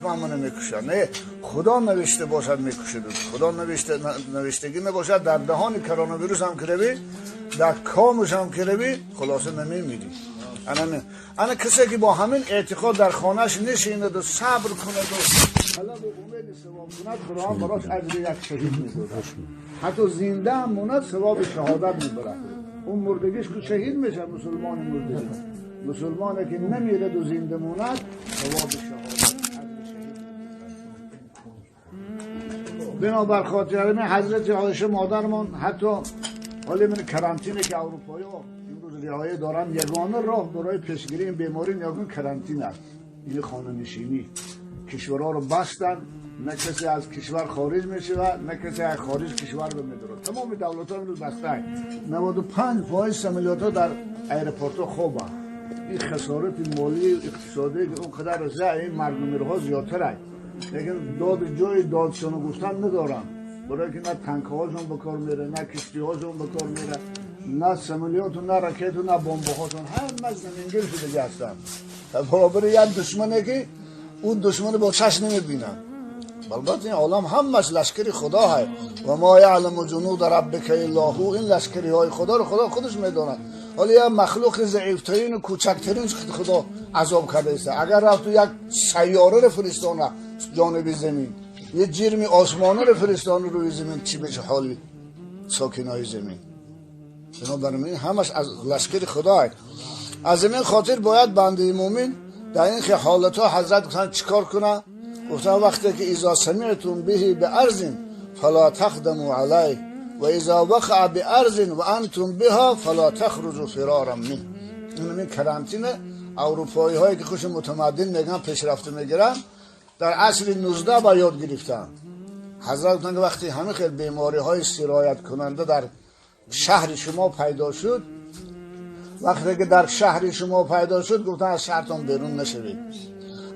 حتما منو میکشن. نه، خدا نوشته باشد میکشد. خدا نوشتگی نباشد در دهان کرونا ویروس هم کردی، در کامش هم کردی، خلاصه نمیمیری. انا کسی که با همین اعتقاد در خانهش نشیند و صبر کند و طلب و امید ثواب کند، خدا هم براش اجر یک شهید میده. حتی زنده هم موند ثواب شهادت میبره. اون مردگیش که شهید میشه، مسلمان مردگی. مسلمانه که نمیره و زنده موند ثواب شهادت. بنابر خاطر حضرت عایشه مادرمان حتی حالی من کرانتینه که اروپایی ها امروز رعایه دارن، یگانه راه برای پیشگیری این بیماری نیاگون کرانتین است. این خانه نشینی کشورها رو بستن، نه کسی از کشور خارج میشه و نه کسی از خارج کشور رو میداره. تمام دولت ها امروز بسته. 95% سمالیات در ایرپورت ها خوبه. این خسارت مالی اقتصادی که اون قدر این مردمی رو زیادتره، لیکن جای دادشانو گفتن ندارن، برای که نه تانک هاشون بکار میره، نه کشتی هاشون بکار میره، نه سمالیات و نه راکت و نه بمب هاشون، همه زمینگیر شده هستن. برابر یک دشمنه که اون دشمن با چشم نمیبینن. البته این عالم همش لشکر خدا ہے و ما یعلم جنود ربک الا هو. این لشکری های خدا رو خدا خودش میدونه. ولی یه مخلوق ضعیفترین و کوچکترین خدا عذاب کرده است. اگر رفت یک سیاره رو فرستانه جانب زمین، یه جرم آسمانه رو فرستانه روی زمین، چی بشه حالی ساکنای زمین؟ بنابراین همش از لشکر خدا ہے. از این خاطر باید بنده مومن در این حالت ها حضرت گفتن چیکار کنه؟ گفتن وقتی که اذا سمعتم به بارض فلا تقدموا علیه و اذا وقع بارض و انتم بها فلا تخرجوا فرارا منه. این کرانتین اروپایی هایی که خوش متمدن میگن پیشرفته میگیرن در عصر 19 با یاد گرفتن. حضرت گفتن که وقتی همه خیلی بیماری های سرایت کننده در شهر شما پیدا شد، وقتی که در شهر شما پیدا شد گفتن از شهرتان بیرون نشوید.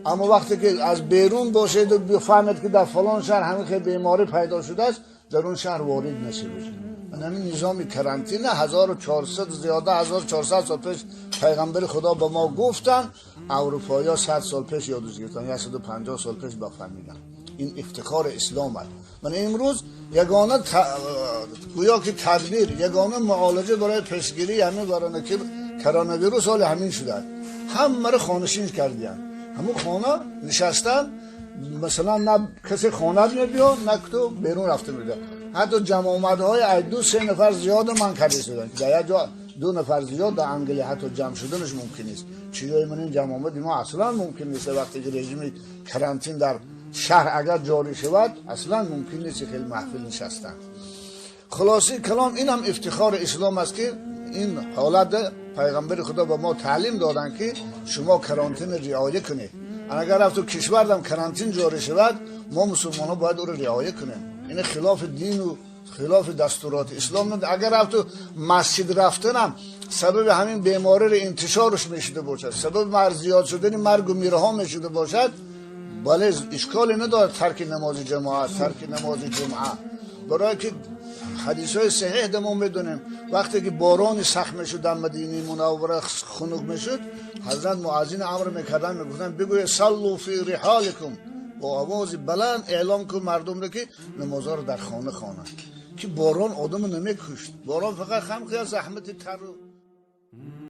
اما وقتی که از بیرون باشید و بفهمید که در فلان شهر همین خیلی بیماری پیدا شده است، در اون شهر وارد نشوید. من همین نظام کرانتین 1400 زیاده 1400 سال پیش پیغمبر خدا به ما گفتن، اروپایی ها 100 سال پیش یادش گرفتن یا 150 سال پیش بفهمیدن. این افتخار اسلام است. من امروز یگانه گویا که تدبیر، یگانه معالجه برای پیشگیری همین برای که کرونا ویروس حال همین شده. همه رو خانشین کردن، همون خانه نشستن، مثلا نه کسی خانه میاد نه تو بیرون رفته میده. حتی جمع آمدهای 2-3 نفر زیاد من کرده شدن که در جا 2 نفر زیاد در انگلی حتی جمع شدنش ممکن نیست. چیزای من این جمع آمد ما اصلا ممکن نیست. وقتی که رژیم کرانتین در شهر اگر جاری شود اصلا ممکن نیست که خیلی محفل نشستن. خلاصی کلام این هم افتخار اسلام است که این حالت پیغمبر خدا به ما تعلیم دادن که شما کرانتین رعایت کنید. اگر رفت تو کشور کرانتین جاری شود ما مسلمان ها باید او رو رعایت کنیم. این خلاف دین و خلاف دستورات اسلام نه. اگر رفت تو مسجد رفتنم سبب همین بیماری رو انتشارش میشده باشد، سبب زیاد شدن مرگ و میره ها میشده باشد، بله اشکالی نداره ترک نماز جماعت، ترک نماز جمعه. برای که حدیث های صحیح دمون میدونیم وقتی که باران سخت میشد در مدینه منوره خنک میشد، حضرت مؤذن امر میکردن میگفتن بگوی صلوا فی رحالکم، با آواز بلند اعلام کن مردم رو که نمازها رو در خانه که باران آدم نمیکشت. باران فقط خمقی از زحمت تر